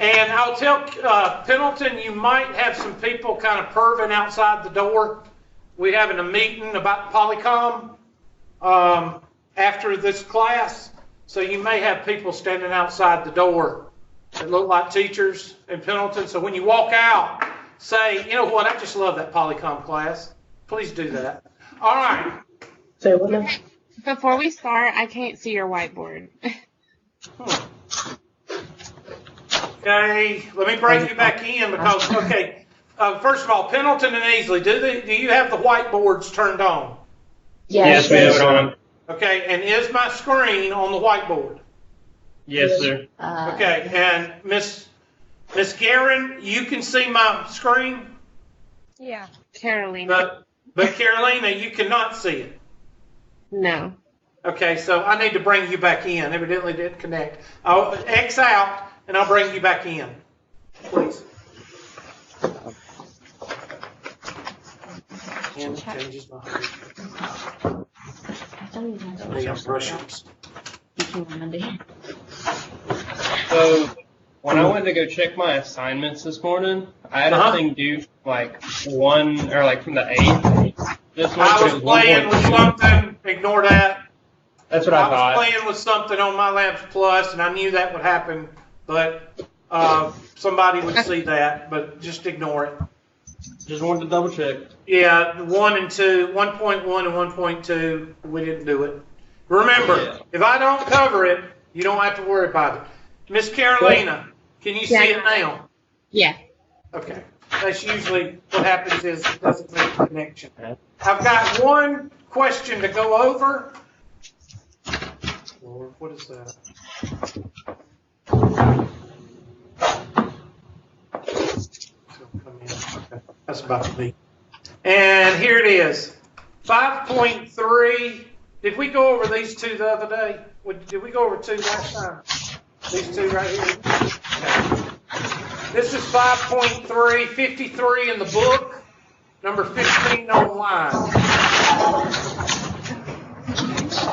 And I'll tell Pendleton, you might have some people kind of perving outside the door. We're having a meeting about Polycom after this class. So you may have people standing outside the door that look like teachers in Pendleton. So when you walk out, say, you know what, I just love that Polycom class. Please do that. All right. Say what now? Before we start, I can't see your whiteboard. Okay, let me bring you back in because, okay, first of all, Pendleton and Easley, do you have the whiteboards turned on? Yes, we have it on. Okay, and is my screen on the whiteboard? Yes, sir. Okay, and Miss Guerin, you can see my screen? Yeah. Carolina. But Carolina, you cannot see it. No. Okay, so I need to bring you back in. Evidently didn't connect. I'll X out and I'll bring you back in, please. And changes my brushes. So when I went to go check my assignments this morning, I had a thing due like from the 8th. This one I was playing with something. Ignore that. That's what I thought. I was playing with something on My Labs Plus, and I knew that would happen, but somebody would see that, but just ignore it. Just wanted to double check. Yeah, 1 and 2, 1.1 and 1.2, we didn't do it. Remember, if I don't cover it, you don't have to worry about it. Miss Carolina, can you see it now? Yeah. Okay. That's usually what happens is it doesn't make a connection. I've got one question to go over. Lord, what is that? Okay. That's about to be. And here it is. 5.3. Did we go over these two the other day? Did we go over two last time? These two right here. Okay. This is 5.3, 53 in the book, number 15 online.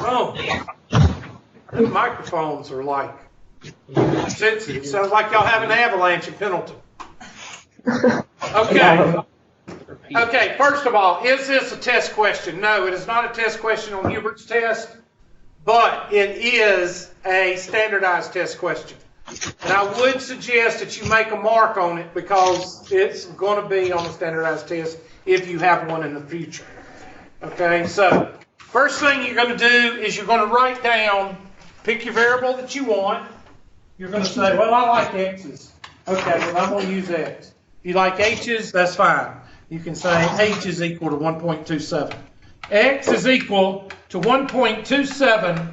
Oh, these microphones are like sensitive. Sounds like y'all have an avalanche in Pendleton. Okay. Okay, first of all, is this a test question? No, it is not a test question on Hubert's test, but it is a standardized test question. And I would suggest that you make a mark on it because it's going to be on the standardized test if you have one in the future. Okay, so first thing you're going to do is you're going to write down, pick your variable that you want. You're going to say, well, I like x's. Okay, well, I'm going to use x. If you like h's, that's fine. You can say h is equal to 1.27. X is equal to 1.27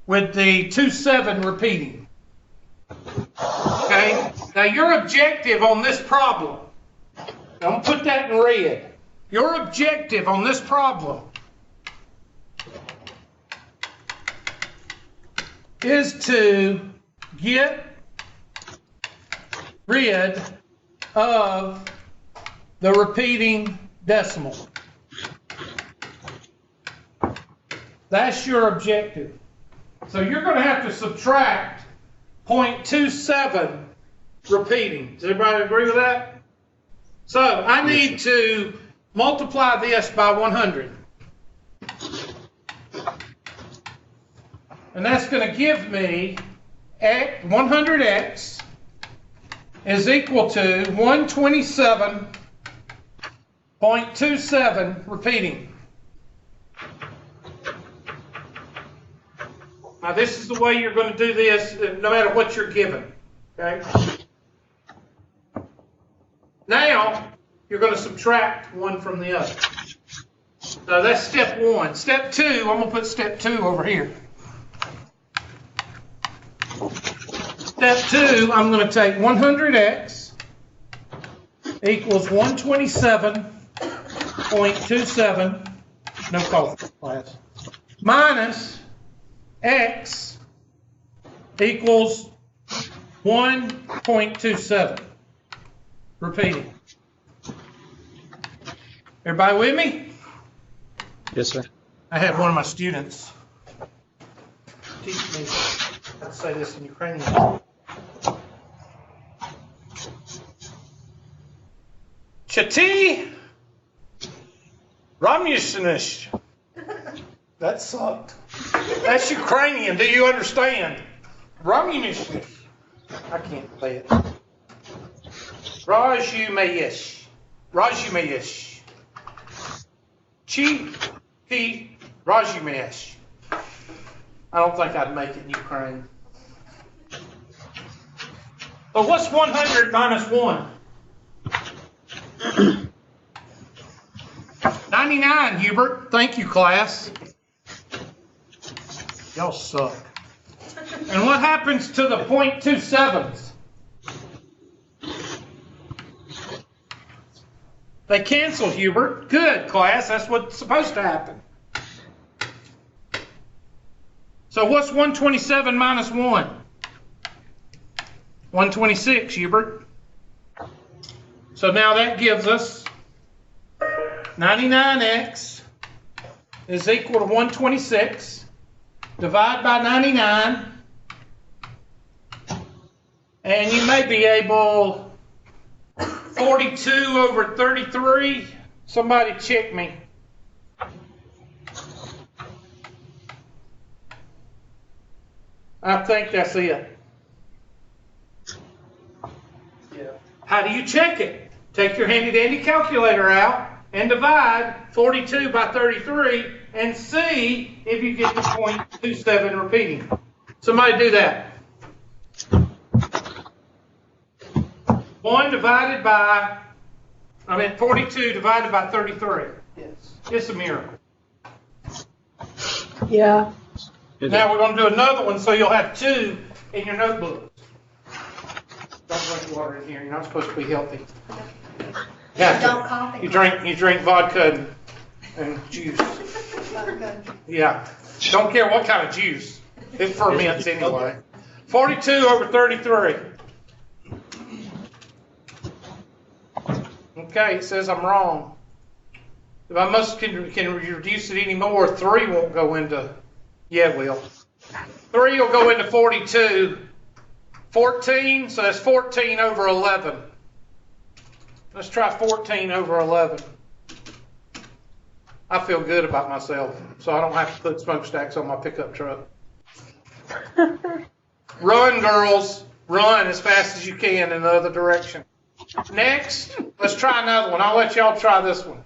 with the 27 repeating. Okay, now your objective on this problem, I'm going to put that in red. Your objective on this problem is to get rid of the repeating decimal. That's your objective. So you're going to have to subtract 0.27 repeating. Does everybody agree with that? So I need to multiply this by 100. And that's going to give me 100x is equal to 127.27 repeating. Now this is the way you're going to do this no matter what you're given. Okay? Now you're going to subtract one from the other. So that's step one. Step two, I'm going to put step two over here. Step two, I'm going to take 100x equals 127.27, no coffee class, minus x equals 1.27. Repeating. Everybody with me? Yes, sir. I had one of my students teach me how to say this in Ukrainian. Chati Ramyushinish. That sucked. That's Ukrainian. Do you understand? Ramyushinish. I can't say it. Rajumayesh. Rajumayesh. Chi Rajumayesh. I don't think I'd make it in Ukraine. So what's 100 minus 1? 99, Hubert. Thank you, class. Y'all suck. And what happens to the 0.27s? They cancel, Hubert. Good, class. That's what's supposed to happen. So what's 127 minus 1? 126, Hubert. So now that gives us 99x is equal to 126. Divide by 99. And you may be able 42 over 33. Somebody check me. I think that's it. Yeah. How do you check it? Take your handy dandy calculator out and divide 42 by 33 and see if you get the 0.27 repeating. Somebody do that. 42 divided by 33. Yes. It's a miracle. Yeah. Now we're going to do another one so you'll have 2 in your notebook. Don't drink water in here. You're not supposed to be healthy. Don't coffee. You drink vodka and juice. Yeah. Don't care what kind of juice. It ferments anyway. 42 over 33. Okay, it says I'm wrong. If I can reduce it any more, 3 won't go into, yeah, it will. 3 will go into 42. 14, so that's 14 over 11. Let's try 14 over 11. I feel good about myself, so I don't have to put smokestacks on my pickup truck. Run, girls. Run as fast as you can in the other direction. Next, let's try another one. I'll let y'all try this one.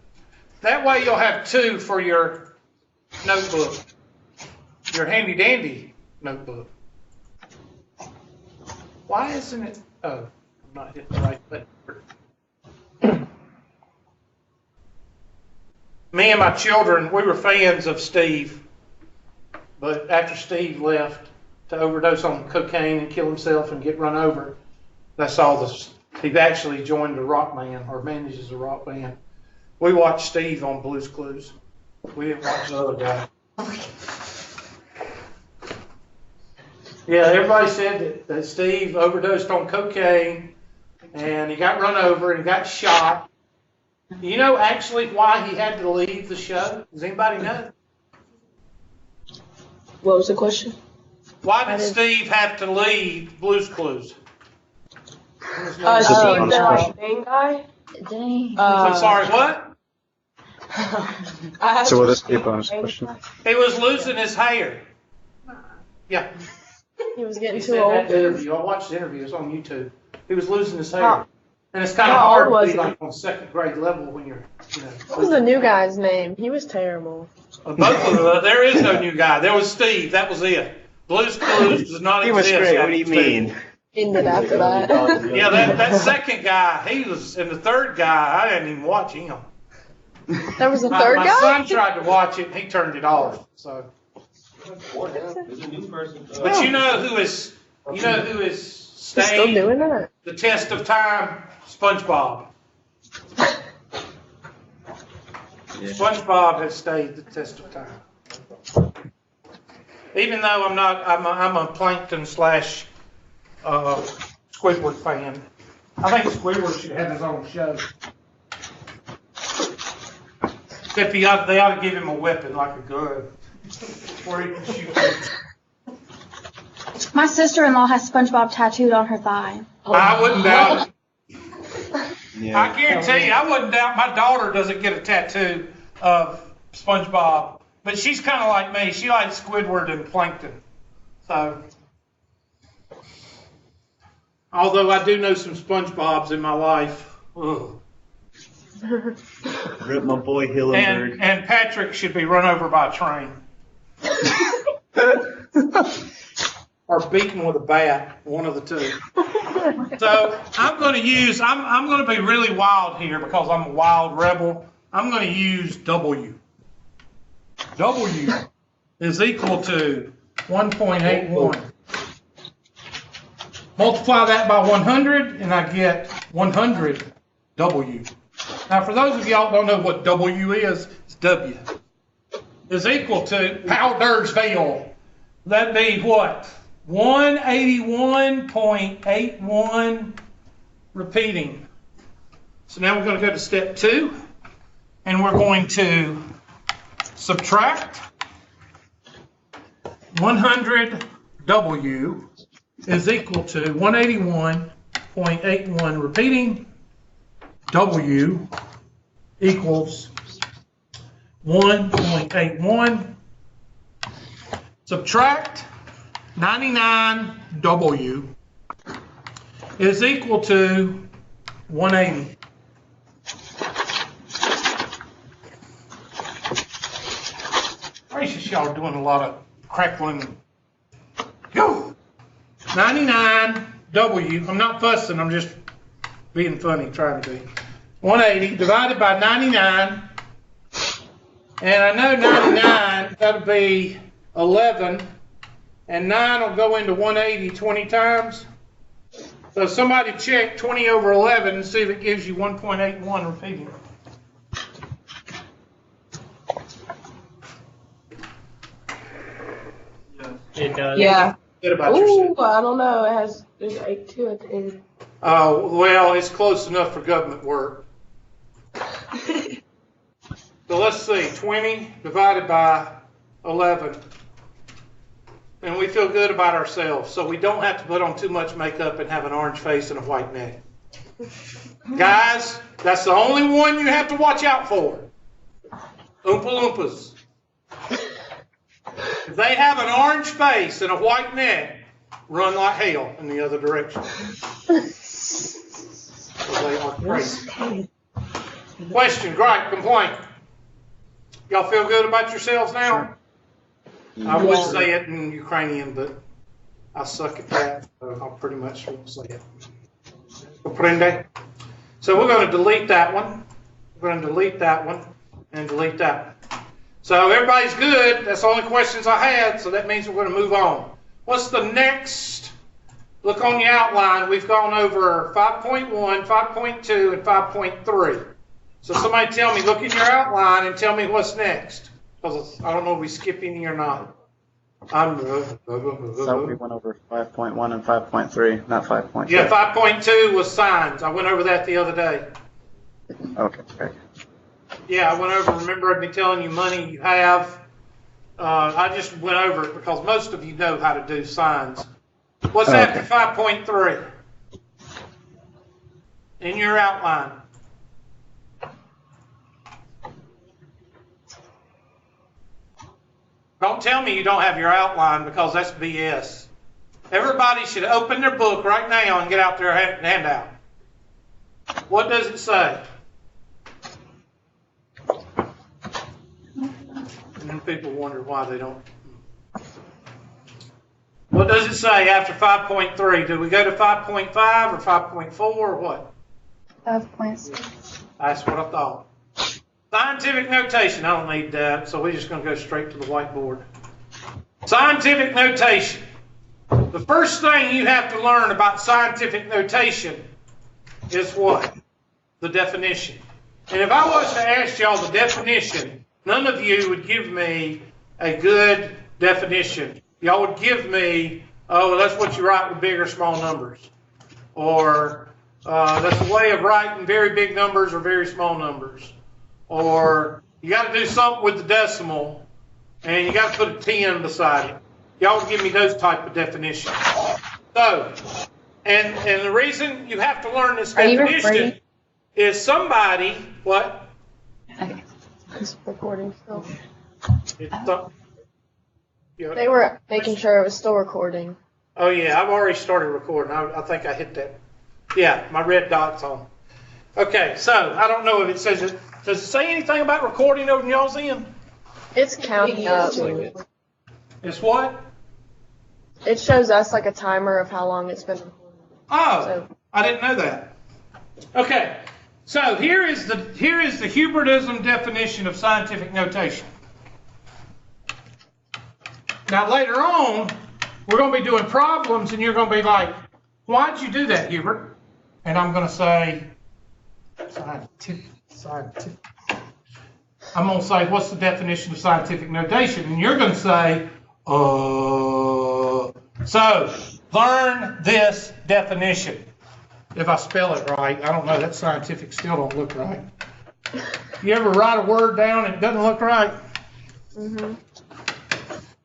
That way you'll have 2 for your notebook, your handy-dandy notebook. Why isn't it? Oh, I'm not hitting the right button. Me and my children, we were fans of Steve. But after Steve left to overdose on cocaine and kill himself and get run over, that's all this. He actually joined a rock band or manages a rock band. We watched Steve on Blue's Clues. We didn't watch the other guy. Yeah, everybody said that Steve overdosed on cocaine and he got run over and he got shot. You know actually why he had to leave the show? Does anybody know? What was the question? Why did Steve have to leave Blue's Clues? Steve, the main guy? Dang. I'm sorry, what? So what is the bonus question? He was losing his hair. Yeah. He was getting He too said old. that in the interview. I watched the interview. It's on YouTube. He was losing his hair. How- And it's kind of how hard old to was be he? like on second grade level when you're, you know. What was the new guy's name? He was terrible. Both of them. There is no new guy. There was Steve. That was it. Blue's Clues does not He was exist. great. What do you Steve. mean? Ended after that. Yeah, that second guy, he was, and the third guy, I didn't even watch him. There was a My, third my guy? son tried to watch it, and he turned it off. So, There's a new person. but you know who is He's still staying doing that? the test of time? SpongeBob. SpongeBob has stayed the test of time. Even though I'm a Plankton / Squidward fan. I think Squidward should have his own show. Except they ought to give him a weapon like a gun, where he can shoot things. My sister-in-law has SpongeBob tattooed on her thigh. I wouldn't doubt it. I guarantee you, I wouldn't doubt my daughter doesn't get a tattoo of SpongeBob, but she's kind of like me. She likes Squidward and Plankton. So, although I do know some SpongeBobs in my life. Ugh. Rip my boy Hillenberg. And Patrick should be run over by a train. Or beaten with a bat, one of the two. So I'm going to be really wild here because I'm a wild rebel. I'm going to use W. W is equal to 1.81. Multiply that by 100 and I get 100 W. Now for those of y'all who don't know what W is, it's W. Is equal to Powdersville. That'd be what? 181.81 repeating. So now we're going to go to step 2, and we're going to subtract 100W is equal to 181.81 repeating. W equals 1.81. Subtract 99W is equal to 180. Gracious, y'all are doing a lot of crackling. Go! 99W, I'm not fussing, I'm just being funny, trying to be. 180 divided by 99, and I know 99, that'll be 11. And 9 will go into 180 20 times. So somebody check 20 over 11 and see if it gives you 1.81 repeating. It does. Yeah. Good about Ooh, yourself. I don't know. There's 82 at the end. Oh, well, it's close enough for government work. So let's see, 20 divided by 11. And we feel good about ourselves, so we don't have to put on too much makeup and have an orange face and a white neck. Guys, that's the only one you have to watch out for. Oompa Loompas. If they have an orange face and a white neck, run like hell in the other direction. They are crazy. Question, gripe, complaint. Y'all feel good about yourselves now? I would say it in Ukrainian, but I suck at that, so I'll pretty much say it. Comprende? So we're going to delete that one. We're going to delete that one and delete that one. So everybody's good. That's the only questions I had, so that means we're going to move on. What's the next? Look on the outline. We've gone over 5.1, 5.2, and 5.3. So somebody tell me, look in your outline and tell me what's next. Because I don't know if we skip any or not. So we went over 5.1 and 5.3, not 5.2. Yeah, 5.2 was signs. I went over that the other day. Okay, great. Yeah, I went over, remember me telling you money you have. I just went over it because most of you know how to do signs. What's after 5.3? In your outline. Don't tell me you don't have your outline because that's BS. Everybody should open their book right now and get out their handout. What does it say? And then people wonder why they don't. What does it say after 5.3? Do we go to 5.5 or 5.4 or what? 5.6. That's what I thought. Scientific notation, I don't need that, so we're just going to go straight to the whiteboard. Scientific notation. The first thing you have to learn about scientific notation is what? The definition. And if I was to ask y'all the definition, none of you would give me a good definition. Y'all would give me, oh, that's what you write with big or small numbers. Or that's a way of writing very big numbers or very small numbers. Or you got to do something with the decimal, and you got to put a 10 beside it. Y'all would give me those type of definitions. So, and the reason you have to learn this definition is somebody, what? Okay. It's recording still. It's some- They were making sure it was still recording. Oh yeah, I've already started recording. I think I hit that. Yeah, my red dot's on. Okay, so I don't know if it says it. Does it say anything about recording over in y'all's end? It's counting up. It's what? It shows us like a timer of how long it's been recording. Oh, So- I didn't know that. Okay, so here is the Hubertism definition of scientific notation. Now later on, we're going to be doing problems, and you're going to be like, "Why'd you do that, Hubert?" And I'm going to say, "Scientific." I'm going to say, "What's the definition of scientific notation?" And you're going to say, So learn this definition. If I spell it right, I don't know. That scientific still don't look right. You ever write a word down and it doesn't look right? Mm-hmm.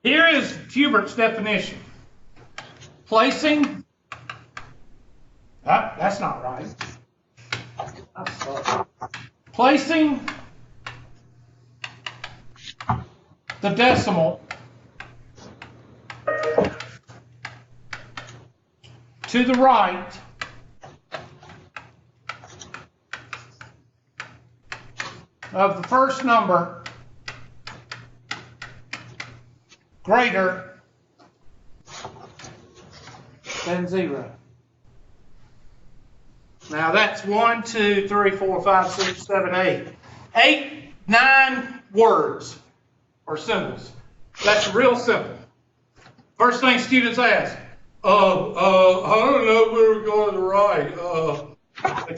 Here is Hubert's definition. Placing. That's not right. I'm sorry. Placing the decimal to the right of the first number greater than 0. Now that's 1, 2, 3, 4, 5, 6, 7, 8. 8, 9 words or symbols. That's real simple. First thing students ask, I don't know where we're going to the right. They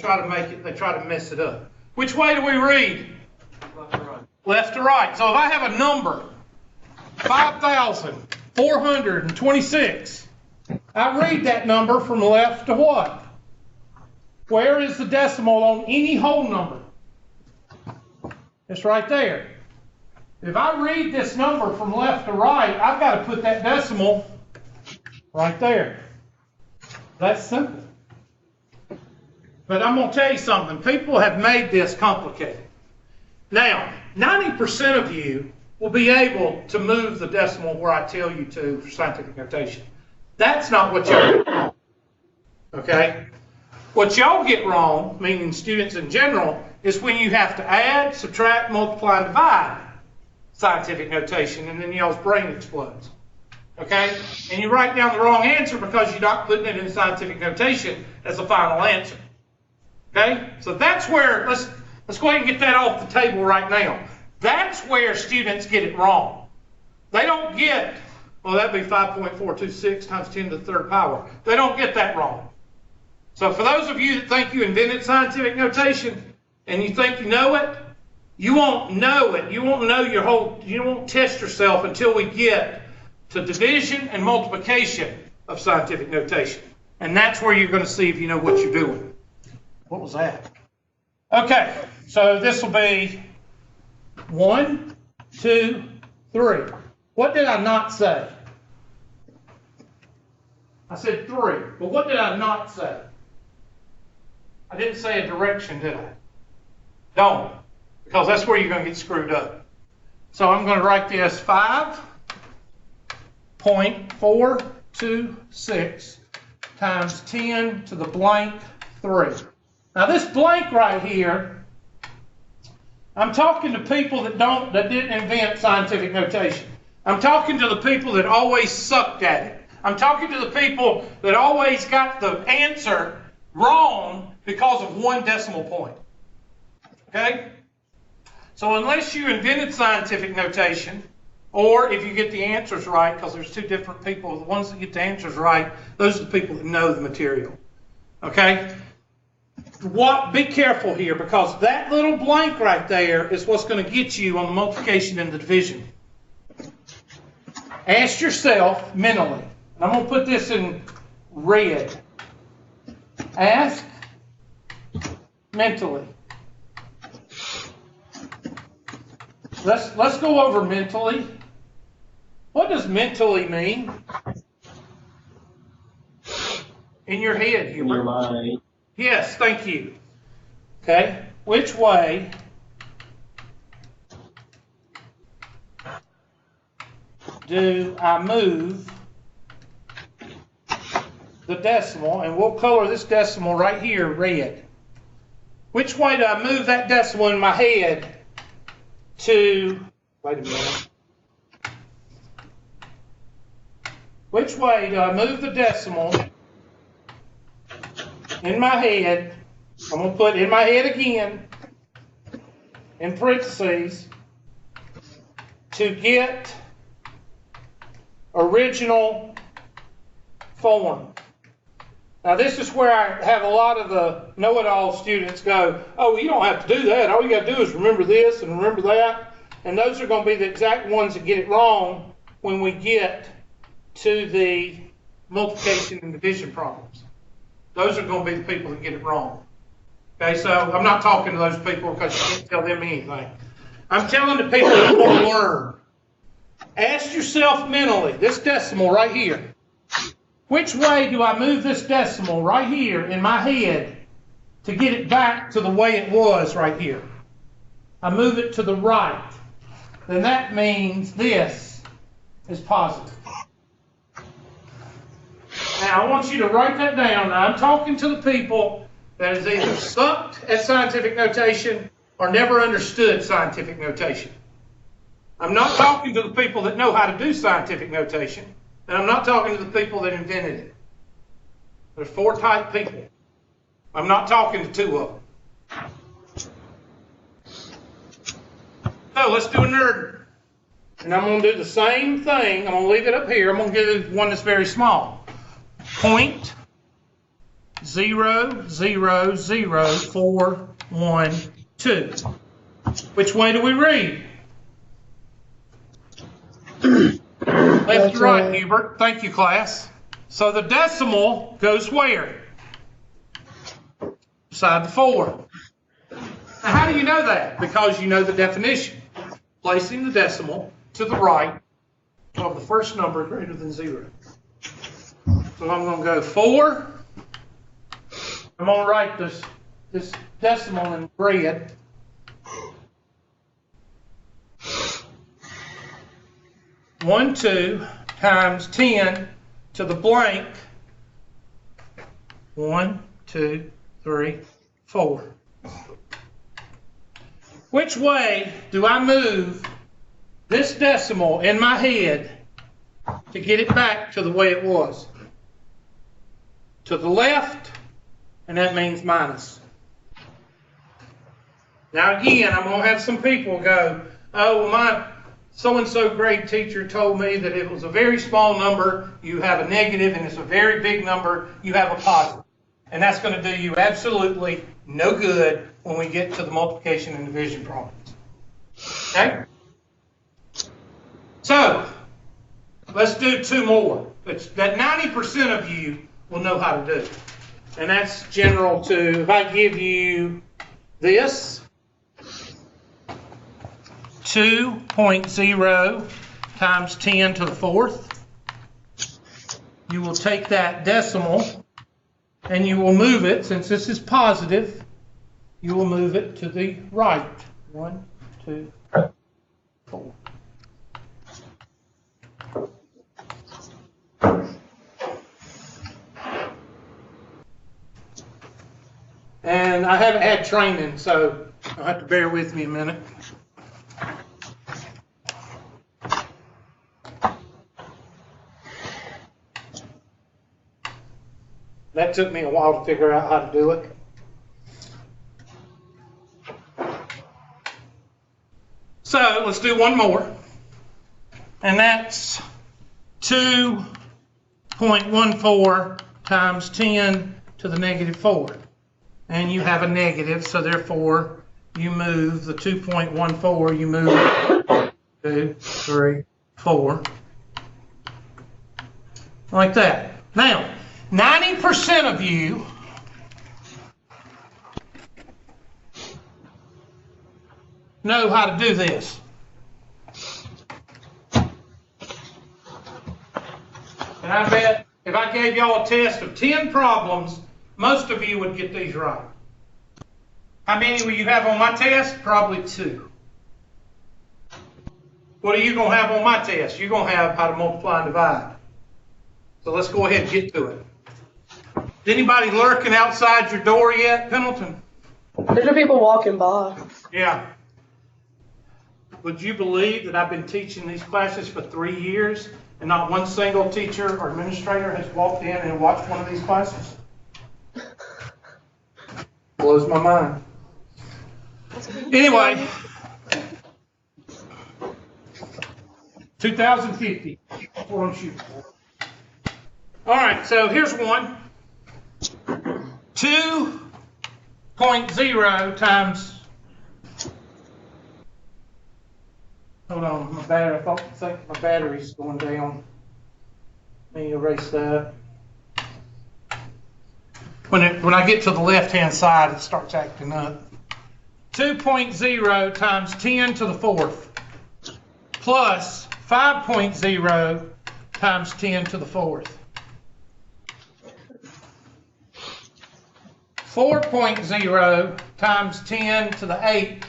try to mess it up. Which way do we read? Left to right. Left to right. So if I have a number, 5,426, I read that number from left to what? Where is the decimal on any whole number? It's right there. If I read this number from left to right, I've got to put that decimal right there. That's simple. But I'm going to tell you something. People have made this complicated. Now, 90% of you will be able to move the decimal where I tell you to for scientific notation. That's not what y'all get wrong. Okay? What y'all get wrong, meaning students in general, is when you have to add, subtract, multiply, and divide scientific notation, and then y'all's brain explodes. Okay? And you write down the wrong answer because you're not putting it in scientific notation as the final answer. Okay? So that's where, let's go ahead and get that off the table right now. That's where students get it wrong. They don't get, well, that'd be 5.426 times 10 to the third power. They don't get that wrong. So for those of you that think you invented scientific notation and you think you know it, you won't know it. You won't know you won't test yourself until we get to division and multiplication of scientific notation. And that's where you're going to see if you know what you're doing. What was that? Okay, so this will be 1, 2, 3. What did I not say? I said 3, but what did I not say? I didn't say a direction, did I? Don't, because that's where you're going to get screwed up. So I'm going to write this 5.426 times 10 to the blank 3. Now this blank right here, I'm talking to people that didn't invent scientific notation. I'm talking to the people that always sucked at it. I'm talking to the people that always got the answer wrong because of one decimal point. Okay? So unless you invented scientific notation, or if you get the answers right, because there's two different people, the ones that get the answers right, those are the people that know the material. Okay? Be careful here, because that little blank right there is what's going to get you on the multiplication and the division. Ask yourself mentally, and I'm going to put this in red. Ask mentally. Let's go over mentally. What does mentally mean? In your head, Hubert. In your mind. Yes, thank you. Okay, which way do I move the decimal? And we'll color this decimal right here red. Which way do I move that decimal in my head to, wait a minute. Which way do I move the decimal in my head? I'm going to put in my head again, in parentheses, to get original form. Now this is where I have a lot of the know-it-all students go, oh, you don't have to do that. All you got to do is remember this and remember that. And those are going to be the exact ones that get it wrong when we get to the multiplication and division problems. Those are going to be the people that get it wrong. Okay, so I'm not talking to those people because you can't tell them anything. I'm telling the people that want to learn. Ask yourself mentally, this decimal right here. Which way do I move this decimal right here in my head to get it back to the way it was right here? I move it to the right. Then that means this is positive. Now, I want you to write that down. Now, I'm talking to the people that has either sucked at scientific notation or never understood scientific notation. I'm not talking to the people that know how to do scientific notation, and I'm not talking to the people that invented it. There's 4 type people. I'm not talking to 2 of them. So let's do a nerd. And I'm going to do the same thing. I'm going to leave it up here. I'm going to do one that's very small. 0.000412. Which way do we read? Left to right, Hubert. Thank you, class. So the decimal goes where? Beside the 4. Now, how do you know that? Because you know the definition. Placing the decimal to the right of the first number greater than 0. So I'm going to go 4. I'm going to write this decimal in red. One, 2 times 10 to the blank. 1, 2, 3, 4. Which way do I move this decimal in my head to get it back to the way it was? To the left, and that means minus. Now again, I'm going to have some people go, oh, well, my so-and-so grade teacher told me that it was a very small number, you have a negative, and it's a very big number, you have a positive. And that's going to do you absolutely no good when we get to the multiplication and division problems. Okay? So, let's do 2 more. That 90% of you will know how to do. And that's general to, if I give you this, 2.0 times 10 to the 4th, you will take that decimal and you will move it, since this is positive, you will move it to the right. 1, 2, 4. And I haven't had training, so you'll have to bear with me a minute. That took me a while to figure out how to do it. So let's do one more. And that's 2.14 times 10 to the negative 4. And you have a negative, so therefore you move the 2.14, you move 2, 3, 4. Like that. Now, 90% of you know how to do this. And I bet if I gave y'all a test of 10 problems, most of you would get these right. How many will you have on my test? Probably 2. What are you going to have on my test? You're going to have how to multiply and divide. So let's go ahead and get to it. Is anybody lurking outside your door yet, Pendleton? There's no people walking by. Yeah. Would you believe that I've been teaching these classes for 3 years and not one single teacher or administrator has walked in and watched one of these classes? Blows my mind. Anyway, 2050. That's what I'm shooting for. All right, so here's one. 2.0 times. Hold on, my battery. I think my battery's going down. Let me erase that. When I get to the left-hand side, it starts acting up. 2.0 times 10 to the 4th plus 5.0 times 10 to the 4th. 4.0 times 10 to the 8th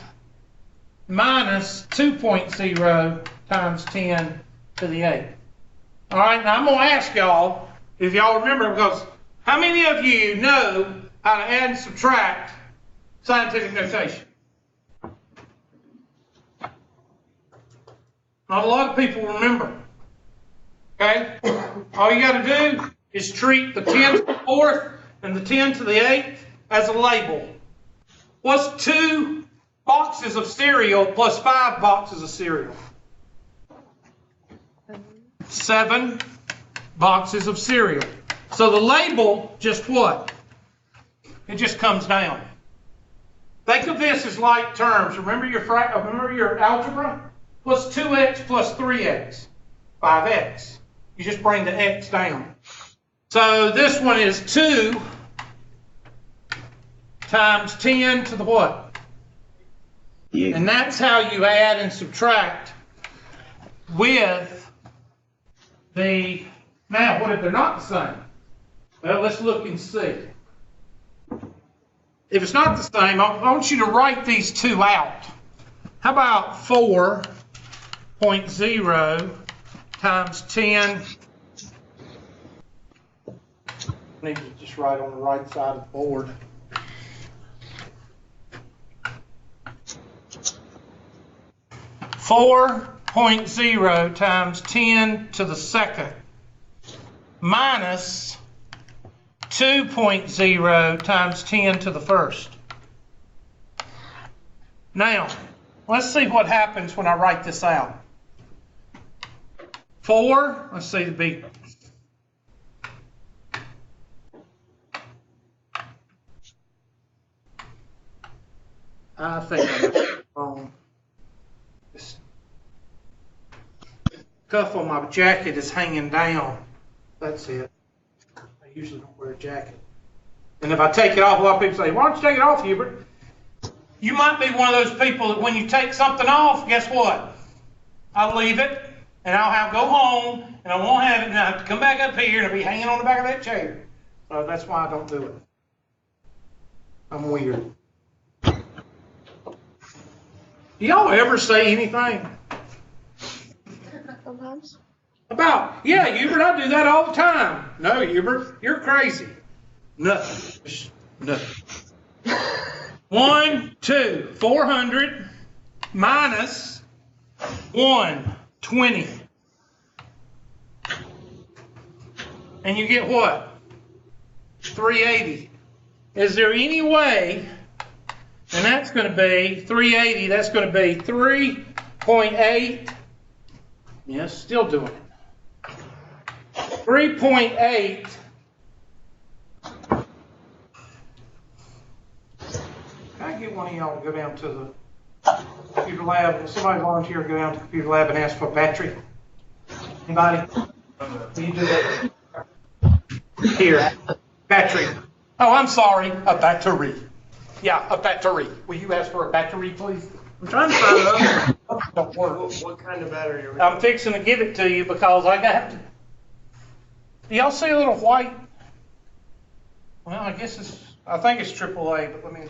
minus 2.0 times 10 to the 8th. All right, now I'm going to ask y'all, if y'all remember, because how many of you know how to add and subtract scientific notation? Not a lot of people remember. Okay? All you got to do is treat the 10 to the 4th and the 10 to the 8th as a label. What's 2 boxes of cereal plus 5 boxes of cereal? 7 boxes of cereal. So the label, just what? It just comes down. Think of this as like terms. Remember your algebra? What's 2x plus 3x? 5x. You just bring the x down. So this one is 2 times 10 to the what? Yeah. And that's how you add and subtract with the, now what if they're not the same? Well, let's look and see. If it's not the same, I want you to write these 2 out. How about 4.0 times 10? I need to just write on the right side of the board. 4.0 times 10 to the 2nd minus 2.0 times 10 to the 1st. Now, let's see what happens when I write this out. 4, let's see the B. I think I'm wrong. This cuff on my jacket is hanging down. That's it. I usually don't wear a jacket. And if I take it off, a lot of people say, why don't you take it off, Hubert? You might be one of those people that when you take something off, guess what? I'll leave it, and I'll go home, and I won't have it, and I'll have to come back up here, and it'll be hanging on the back of that chair. So that's why I don't do it. I'm weird. Do y'all ever say anything? Sometimes. About, yeah, Hubert, I do that all the time. No, Hubert, you're crazy. No. No. 1, 2, 400 minus 120. And you get what? 380. Is there any way, and that's going to be 380, that's going to be 3.8. Yes, still doing it. 3.8. Can I get one of y'all to go down to the computer lab? Will somebody volunteer to go down to the computer lab and ask for a battery? Anybody? Will you do that? Here. Battery. Oh, I'm sorry. A battery. Yeah, a battery. Will you ask for a battery, please? I'm trying to find it. Don't work. What kind of battery are we I'm fixing to give it to you because I got to. Do y'all see a little white? Well, I think it's AAA, but let me.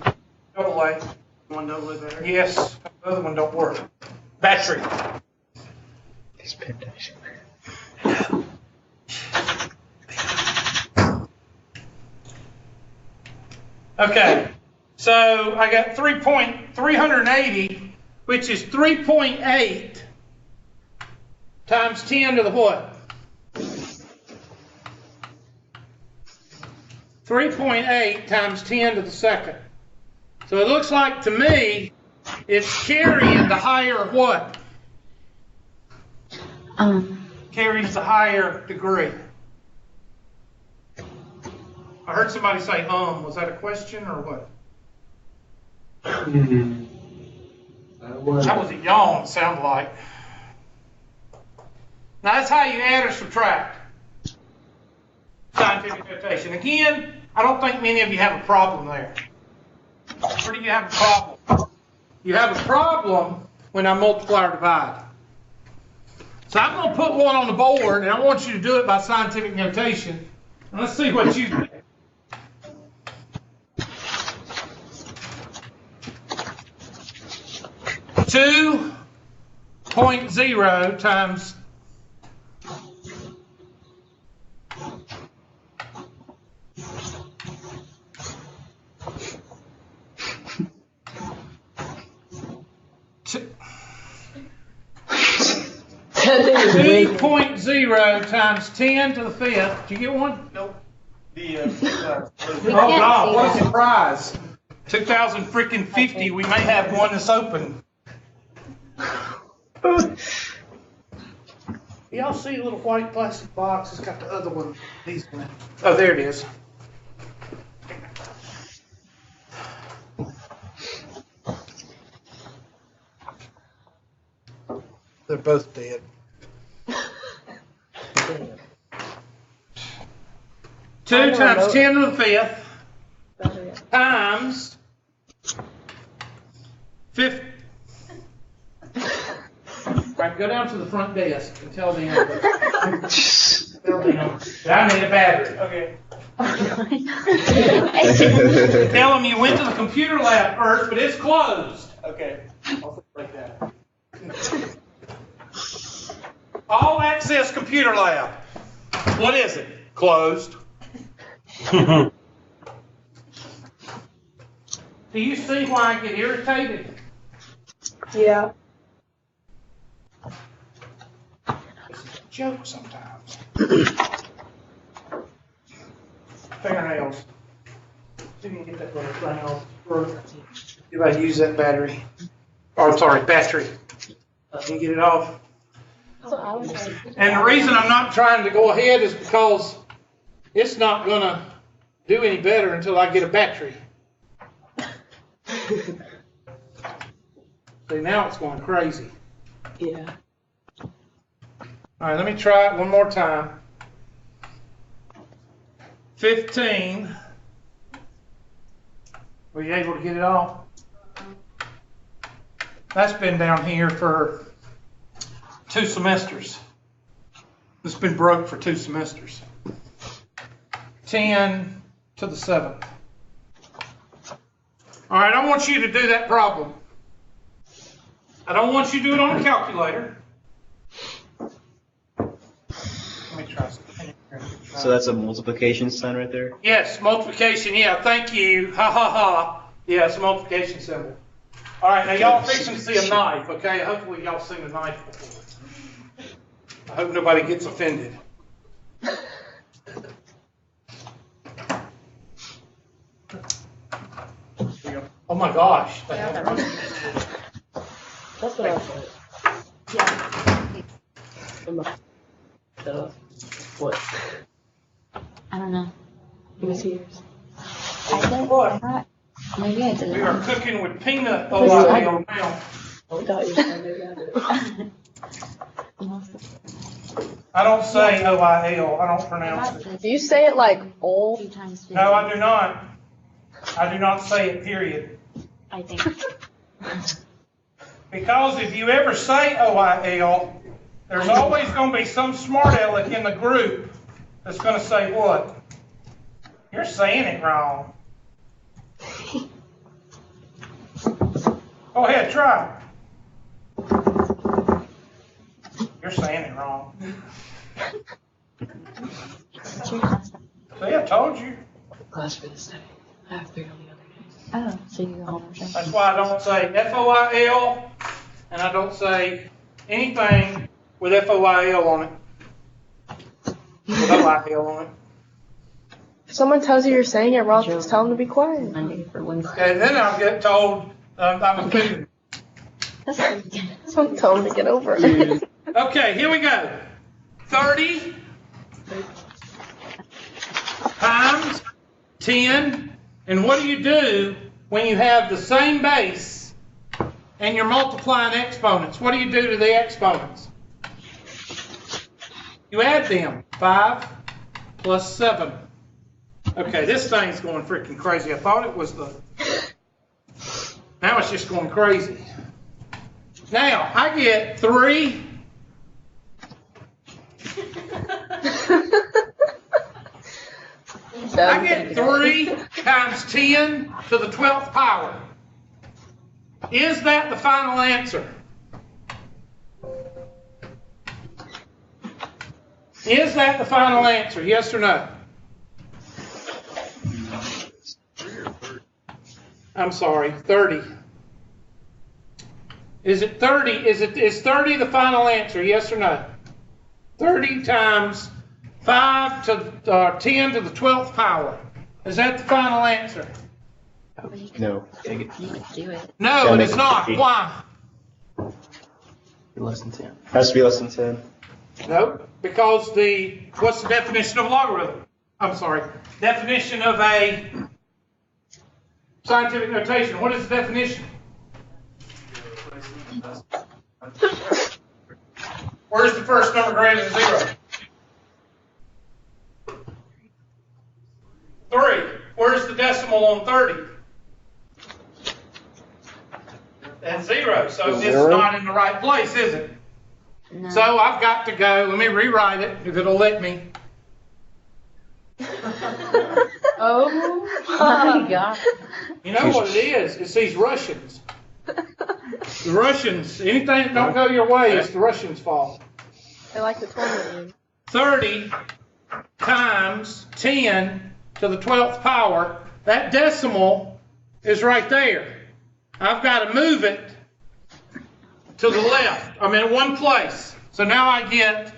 Double A. One double A battery. Yes, the other one don't work. Battery. It's pentation. Okay, so I got 380, which is 3.8 times 10 to the what? 3.8 times 10 to the second. So it looks like to me it's carrying the higher what? Carries the higher degree. I heard somebody say was that a question or what? That was a yawn, it sounded like. Now that's how you add or subtract. Scientific notation. Again, I don't think many of you have a problem there. Where do you have a problem? You have a problem when I multiply or divide. So I'm going to put one on the board, and I want you to do it by scientific notation. And let's see what you do. 2.0 times 2.0 times 10 to the fifth. Did you get one? Nope. Oh God, what a surprise. 2050, we may have one that's open. Y'all see a little white plastic box? It's got the other one. These ones. Oh, there it is. They're both dead. 2 times 10 to the fifth times 50. Right, go down to the front desk and tell them. Tell them that I need a battery. Okay. Tell them you went to the computer lab first, but it's closed. Okay. I'll like that. All access computer lab. What is it? Closed. Do you see why I get irritated? Yeah. It's a joke sometimes. Fingernails. You can get that little thing off. You gotta use that battery. Oh, sorry, battery. Can you get it off? And the reason I'm not trying to go ahead is because it's not going to do any better until I get a battery. See, now it's going crazy. Yeah. All right, let me try it one more time. 15. Were you able to get it off? That's been down here for 2 semesters. It's been broke for 2 semesters. 10 to the 7th. All right, I want you to do that problem. I don't want you to do it on a calculator. Let me try something. So that's a multiplication sign right there? Yes, multiplication. Yeah, thank you. Ha ha ha. Yeah, it's a multiplication symbol. All right, now y'all fixing to see a knife, okay? Hopefully y'all seen a knife before. I hope nobody gets offended. Oh my gosh. That's what I said. Yeah. What? I don't know. It was yours. I did. What? I thought maybe I did. We are cooking with peanut oil now. I thought you said maybe I did. I don't say O-I-L. I don't pronounce it. Do you say it like all? No, I do not. I do not say it, period. I think. Because if you ever say O-I-L, there's always going to be some smart aleck in the group that's going to say what? You're saying it wrong. Go ahead, try. You're saying it wrong. See, I told you. Class for this day. I have 3 on the other days. Oh, so you're home. That's why I don't say FOIL, and I don't say anything with FOIL on it. With OIL on it. If someone tells you you're saying it wrong, just tell them to be quiet. Monday for Wednesday. Okay, then I'll get told I'm a fool. That's pretty good. Someone tell them to get over it. Okay, here we go. 30 times 10. And what do you do when you have the same base and you're multiplying exponents? What do you do to the exponents? You add them. 5 plus 7. Okay, this thing's going freaking crazy. I thought it was the... Now it's just going crazy. Now, I get 3... I get 3 times 10 to the 12th power. Is that the final answer? Is that the final answer? Yes or no? I'm sorry, 30. Is it 30? Is 30 the final answer? Yes or no? 30 times 5 to 10 to the 12th power. Is that the final answer? No. You could do it. No, it is not. Why? Less than 10. Has to be less than 10. No, because what's the definition of a logarithm? I'm sorry, definition of a scientific notation. What is the definition? Where's the first number greater than 0? 3. Where's the decimal on 30? That's 0. So it's not in the right place, is it? No. So I've got to go. Let me rewrite it if it'll let me. Oh my God. You know what it is? It's these Russians. The Russians. Anything that don't go your way, it's the Russians' fault. They like to torment you. 30 times 10 to the 12th power. That decimal is right there. I've got to move it to the left. I'm in one place. So now I get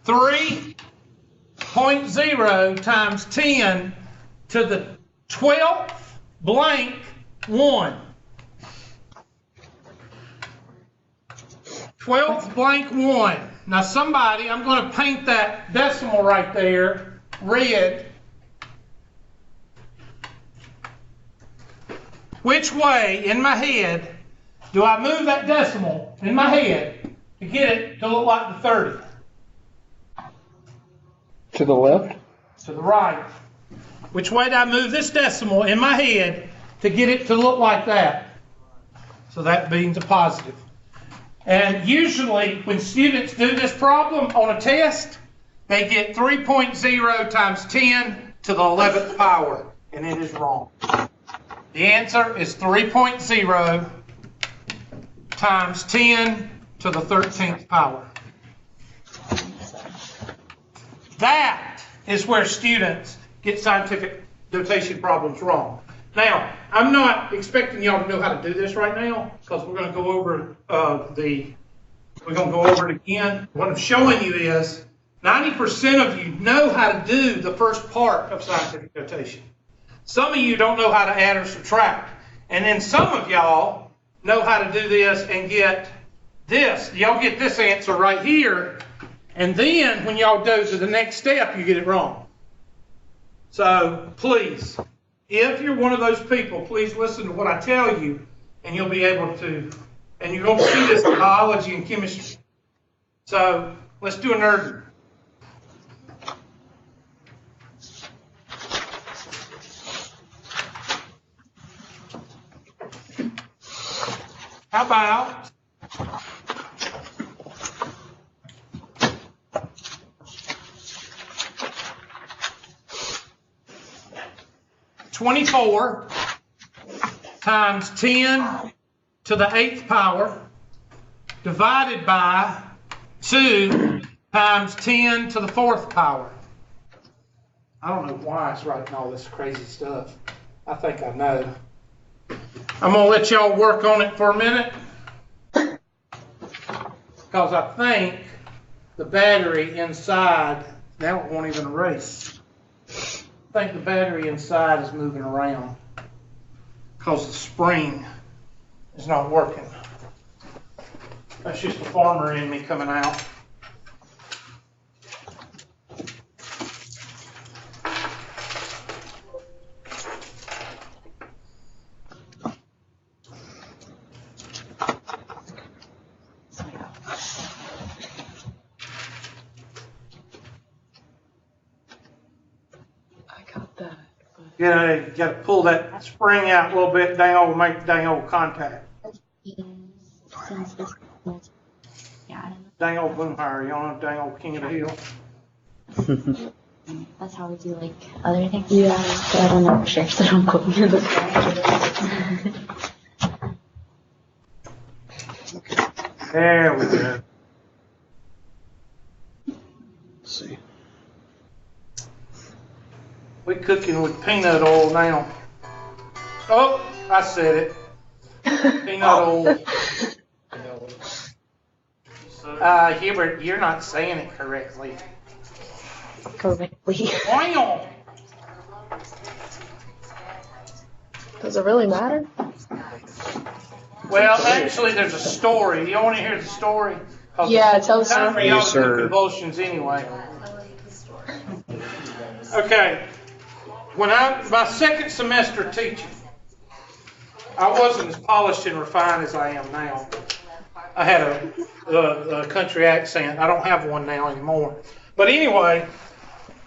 3.0 times 10 to the 12th blank 1. 12th blank 1. Now somebody, I'm going to paint that decimal right there red. Which way in my head do I move that decimal in my head to get it to look like the 30? To the left? To the right. Which way do I move this decimal in my head to get it to look like that? So that means a positive. And usually when students do this problem on a test, they get 3.0 times 10 to the 11th power, and it is wrong. The answer is 3.0 times 10 to the 13th power. That is where students get scientific notation problems wrong. Now, I'm not expecting y'all to know how to do this right now, because we're going to go over it again. What I'm showing you is 90% of you know how to do the first part of scientific notation. Some of you don't know how to add or subtract. And then some of y'all know how to do this and get this. Y'all get this answer right here. And then when y'all go to the next step, you get it wrong. So please, if you're one of those people, please listen to what I tell you, and you'll be able to, and you're going to see this in biology and chemistry. So let's do a nerd. How about 24 times 10 to the 8th power divided by 2 times 10 to the 4th power. I don't know why it's writing all this crazy stuff. I think I know. I'm going to let y'all work on it for a minute, because I think the battery inside, now it won't even erase. I think the battery inside is moving around because the spring is not working. That's just the farmer in me coming out. Yeah, you got to pull that spring out a little bit, dang old, make dang old contact. Since this, yeah, I don't Dang old Boomhauer, you know, dang old King of the Hill. know. That's how we do like other things. Yeah, but I don't know for sure, so don't quote me on this. There we go. Let's see. We cooking with peanut oil now. Oh, I said it. Peanut oil. Hubert, you're not saying it correctly. Correctly. Oil. Does it really matter? Well, actually, there's a story. You want to hear the story? Yeah, tell us. Time for y'all Yes, to do sir. convulsions anyway. Okay. When my second semester teaching, I wasn't as polished and refined as I am now. I had a country accent. I don't have one now anymore. But anyway,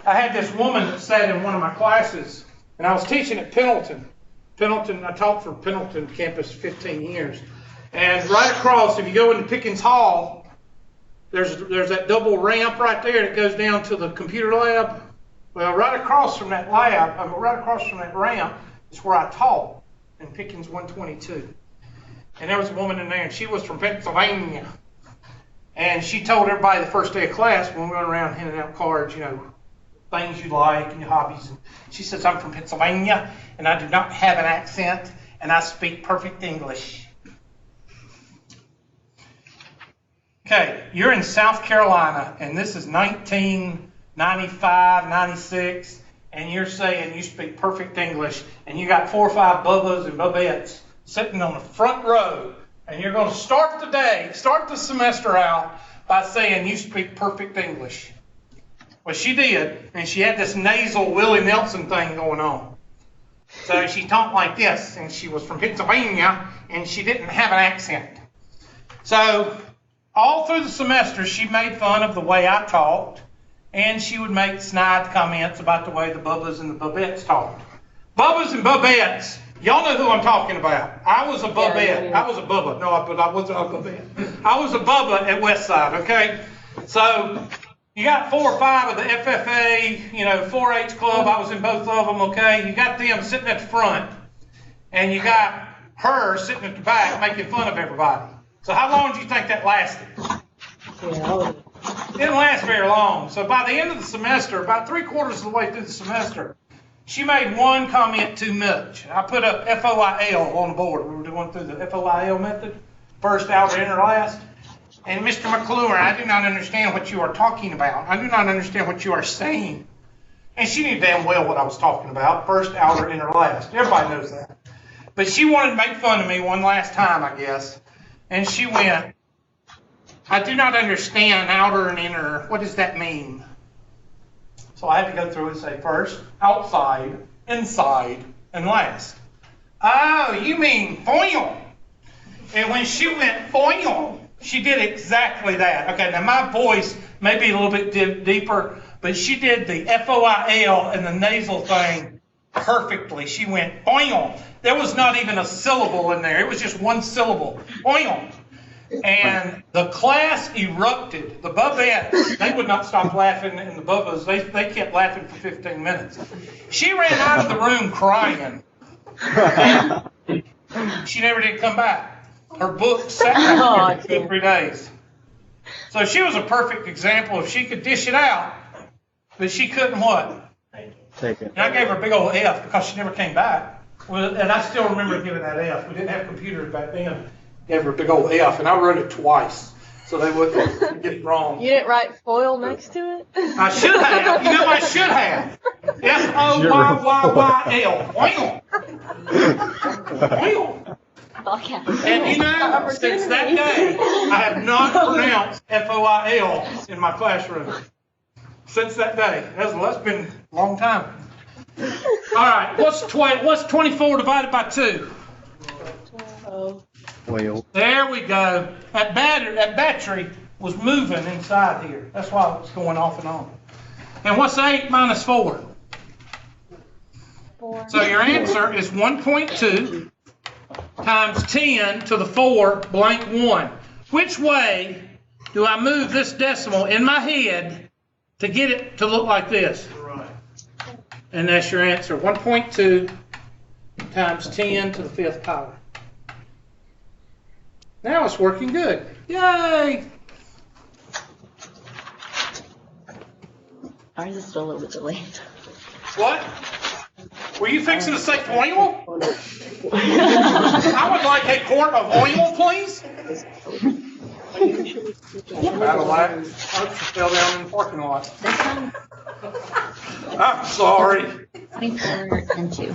I had this woman that sat in one of my classes, and I was teaching at Pendleton. I taught for Pendleton campus 15 years. And right across, if you go into Pickens Hall, there's that double ramp right there that goes down to the computer lab. Well, right across from that ramp is where I taught in Pickens 122. And there was a woman in there, and she was from Pennsylvania. And she told everybody the first day of class when we went around handing out cards, you know, things you like and your hobbies. And she says, I'm from Pennsylvania, and I do not have an accent, and I speak perfect English. Okay, you're in South Carolina, and this is 1995, 96, and you're saying you speak perfect English, and you got 4 or 5 Bubbas and Bubettes sitting on the front row, and you're going to start the semester out by saying you speak perfect English. Well, she did, and she had this nasal Willie Nelson thing going on. So she talked like this, and she was from Pennsylvania, and she didn't have an accent. So all through the semester, she made fun of the way I talked, and she would make snide comments about the way the Bubbas and the Bubettes talked. Bubbas and Bubettes, y'all know who I'm talking about. I was a Bubette. I was a Bubba. No, but I wasn't a Bubette. I was a Bubba at Westside, okay? So you got 4 or 5 of the FFA, 4-H club. I was in both of them, okay? You got them sitting at the front, and you got her sitting at the back making fun of everybody. So how long do you think that lasted? It didn't last very long. So by the end of the semester, about 3/4 of the way through the semester, she made one comment too much. I put up FOIL on the board. We were going through the FOIL method, first, outer, inner, last. And Mr. McClure, I do not understand what you are talking about. I do not understand what you are saying. And she knew damn well what I was talking about, first, outer, inner, last. Everybody knows that. But she wanted to make fun of me one last time, I guess. And she went, I do not understand outer and inner. What does that mean? So I had to go through and say first, outside, inside, and last. Oh, you mean foil. And when she went foil, she did exactly that. Okay, now my voice may be a little bit deeper, but she did the FOIL and the nasal thing perfectly. She went foil. There was not even a syllable in there. It was just one syllable. Foil. And the class erupted. The Bubettes, they would not stop laughing, and the Bubbas, they kept laughing for 15 minutes. She ran out of the room crying. She never did come back. Her book sat back here for 2 or 3 days. So she was a perfect example. If she could dish it out, but she couldn't what? Take it. And I gave her a big old F because she never came back. Well, and I still remember giving that F. We didn't have computers back then. Gave her a big old F, and I wrote it twice so they wouldn't get it wrong. You didn't write foil next to it? I should have. You know, I should have. Foyyl. Foil. Okay. And you know, since that day, I have not pronounced FOIL in my classroom. Since that day. That's been a long time. All right, what's 24 divided by 2? Well, There we go. That battery was moving inside here. That's why it was going off and on. And what's 8 minus 4? 4. So your answer is 1.2 times 10 to the 4 blank 1. Which way do I move this decimal in my head to get it to look like this? And that's your answer. 1.2 times 10 to the 5th power. Now it's working good. Yay! Ours is still a little bit delayed. What? Were you fixing to say oil? I would like a quart of oil, please. Battle line. Oops, fell down in the parking lot. This one, I'm sorry. 24 and 2.